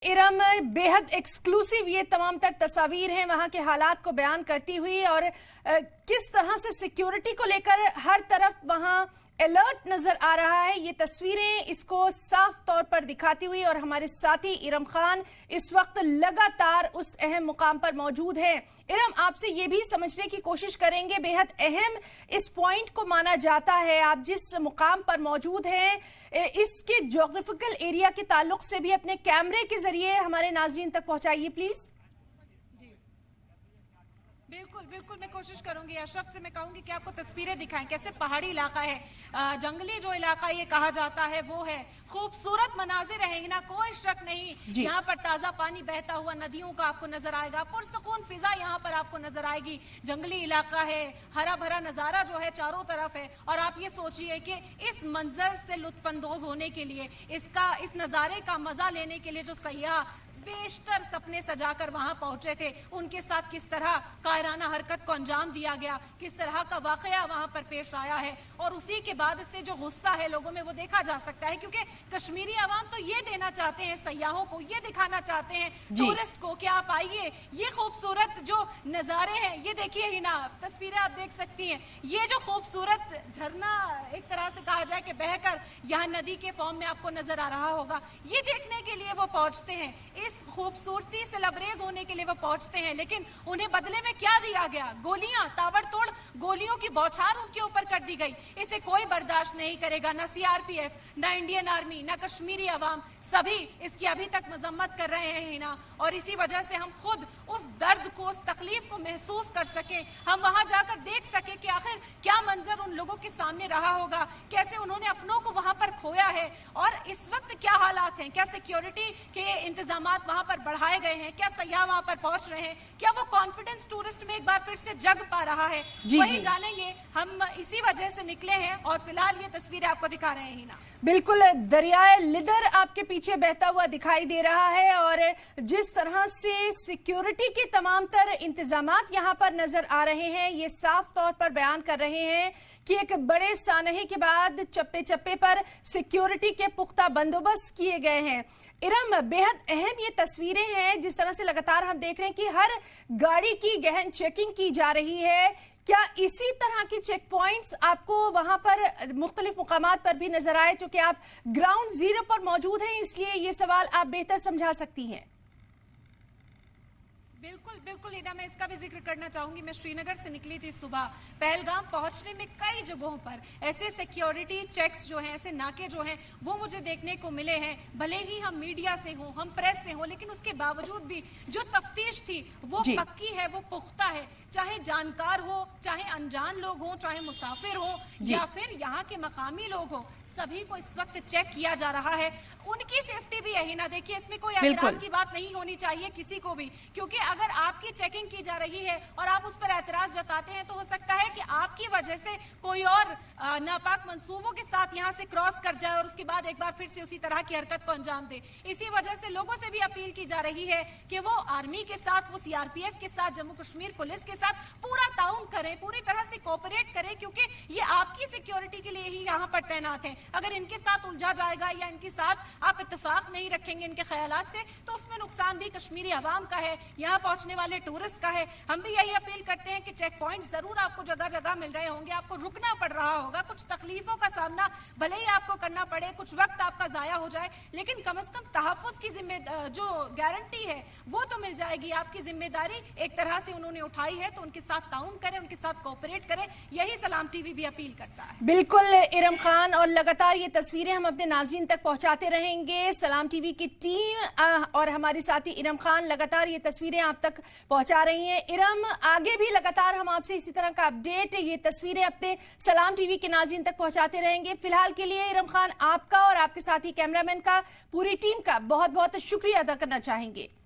इरम बेहद एक्सक्लूसिव ये तमाम तर तस्वीर हैं वहां के हालात को बयान करती हुई और किस तरह से सिक्योरिटी को लेकर हर तरफ वहां अलर्ट नजर आ रहा है। ये तस्वीरें इसको साफ तौर पर दिखाती हुई और हमारे साथी इरम खान इस वक्त लगातार उस अहम मुकाम पर मौजूद हैं। इरम, आपसे ये भी समझने की कोशिश करेंगे, बेहद अहम इस पॉइंट को माना जाता है, आप जिस मुकाम पर मौजूद हैं इसके ज्योग्राफिकल एरिया के ताल्लुक से भी अपने कैमरे के जरिए हमारे नाजरीन तक पहुंचाइए प्लीज। बिल्कुल बिल्कुल मैं कोशिश करूंगी। अशरफ से मैं कहूंगी कि आपको तस्वीरें दिखाएं कैसे पहाड़ी इलाका है, जंगली जो इलाका ये कहा जाता है वो है। खूबसूरत मनाजिर है ना, कोई शक नहीं। यहाँ पर ताज़ा पानी बहता हुआ नदियों का आपको नजर आएगा, पुरसुकून फिजा यहाँ पर आपको नजर आएगी। जंगली इलाका है, हरा भरा नज़ारा जो है चारों तरफ है। और आप ये सोचिए कि इस मंजर से लुत्फानंदोज होने के लिए, इस नज़ारे का मजा लेने के लिए जो सयाह बेशतर सपने सजाकर वहां पहुंचे थे, उनके साथ किस तरह कायराना हरकत को अंजाम दिया गया, किस तरह का वाकया वहां पर पेश आया है। और उसी के बाद से जो गुस्सा है लोगों में वो देखा जा सकता है, क्योंकि कश्मीरी आवाम तो ये देना चाहते हैं सयाहों को, ये दिखाना चाहते हैं टूरिस्ट को कि आप आइए, ये खूबसूरत जो नज़ारे हैं ये देखिए। ही ना तस्वीरें आप देख सकती हैं, ये जो खूबसूरत झरना एक तरह से कहा जाए कि बहकर यहाँ नदी के फॉर्म में आपको नजर आ रहा होगा, ये देखने के लिए वो पहुंचते हैं, इस खूबसूरती से लबरेज होने के लिए वो पहुंचते हैं। लेकिन उन्हें बदले में क्या दिया गया? गोलियां, ताबड़तोड़ गोलियों की बौछार उनके ऊपर कर दी गई। इसे कोई बर्दाश्त नहीं करेगा, ना सीआरपीएफ, ना इंडियन आर्मी, ना कश्मीरी अवाम, सभी इसकी अभी तक मजम्मत कर रहे हैं। ना और इसी वजह से हम खुद उस दर्द को, उस तकलीफ को महसूस कर सके, हम वहां जाकर देख सके कि आखिर क्या मंजर उन लोगों के सामने रहा होगा, कैसे उन्होंने अपनों को वहां पर खोया है और इस वक्त क्या हालात हैं, क्या सिक्योरिटी के इंतजाम वहां पर बढ़ाए गए हैं, क्या सयाह वहां पर पहुंच रहे हैं, क्या वो कॉन्फिडेंस टूरिस्ट में एक बार फिर से जग पा रहा है, वही जानेंगे। हम इसी वजह से निकले हैं और फिलहाल ये तस्वीरें आपको दिखा रहे हैं। ही ना बिल्कुल, दरियाए लिदर आपके पीछे बहता हुआ दिखाई दे रहा है और जिस तरह से सिक्योरिटी के तमाम तर इंतजामात यहाँ पर नजर आ रहे हैं, ये साफ तौर पर बयान कर रहे हैं कि एक बड़े सानहे के बाद चप्पे चप्पे पर सिक्योरिटी के पुख्ता बंदोबस्त किए गए हैं। इरम, बेहद अहम ये तस्वीरें हैं, जिस तरह से लगातार हम देख रहे हैं कि हर गाड़ी की गहन चेकिंग की जा रही है। क्या इसी तरह के चेक पॉइंट्स आपको वहां पर मुख्तलिफ मुकामात पर भी नजर आए? चूंकि आप ग्राउंड जीरो पर मौजूद हैं, इसलिए ये सवाल आप बेहतर समझा सकती हैं। बिल्कुल बिल्कुल हीना, मैं इसका भी जिक्र करना चाहूंगी। मैं श्रीनगर से निकली थी सुबह, पहलगाम पहुंचने में कई जगहों पर ऐसे सिक्योरिटी चेक्स जो हैं, ऐसे नाके जो हैं, वो मुझे देखने को मिले हैं। भले ही हम मीडिया से हों, हम प्रेस से हों, लेकिन उसके बावजूद भी जो तफ्तीश थी वो पक्की है, वो पुख्ता है। चाहे जानकार हो, चाहे अनजान लोग हों, चाहे मुसाफिर हो या फिर यहाँ के मकामी लोग हों, सभी को इस वक्त चेक किया जा रहा है। उनकी सेफ्टी भी यही ना, देखिए इसमें कोई एतराज की बात नहीं होनी चाहिए किसी को भी, क्योंकि अगर आपकी चेकिंग की जा रही है और आप उस पर एतराज जताते हैं तो हो सकता है कि आपकी वजह से कोई और नापाक मंसूबों के साथ यहाँ से क्रॉस कर जाए और उसके बाद एक बार फिर से उसी तरह की हरकत को अंजाम दे। इसी वजह से लोगों से भी अपील की जा रही है कि वो आर्मी के साथ, वो सीआरपीएफ के साथ, जम्मू कश्मीर पुलिस के साथ पूरा ताउन करें, पूरी तरह से कोऑपरेट करें, क्योंकि ये आपकी सिक्योरिटी के लिए ही यहाँ पर तैनात है। अगर इनके साथ उलझा जाएगा या इनके साथ आप इत्तेफाक नहीं रखेंगे इनके ख्यालात से, तो उसमें नुकसान भी कश्मीरी अवाम का है, यहाँ पहुंचने वाले टूरिस्ट का है। हम भी यही अपील करते हैं कि चेक पॉइंट्स जरूर आपको जगह जगह मिल रहे होंगे, आपको रुकना पड़ रहा होगा, कुछ तकलीफों का सामना भले ही आपको करना पड़े, कुछ वक्त आपका जाया हो जाए, लेकिन कम से कम तहफ्फुज की जो गारंटी है वो तो मिल जाएगी। आपकी जिम्मेदारी एक तरह से उन्होंने उठाई है तो उनके साथ ताउन करें, उनके साथ कोऑपरेट करें, यही सलाम टीवी भी अपील करता है। बिल्कुल इरम खान, और लगातार ये तस्वीरें हम अपने नाज़रीन तक पहुंचाते रहेंगे। सलाम टीवी की टीम और हमारे साथी इरम खान लगातार ये तस्वीरें आप तक पहुंचा रही हैं। इरम, आगे भी लगातार हम आपसे इसी तरह का अपडेट, ये तस्वीरें अपने सलाम टीवी के नाज़रीन तक पहुंचाते रहेंगे। फिलहाल के लिए इरम खान, आपका और आपके साथी कैमरामैन का, पूरी टीम का बहुत बहुत शुक्रिया अदा करना चाहेंगे।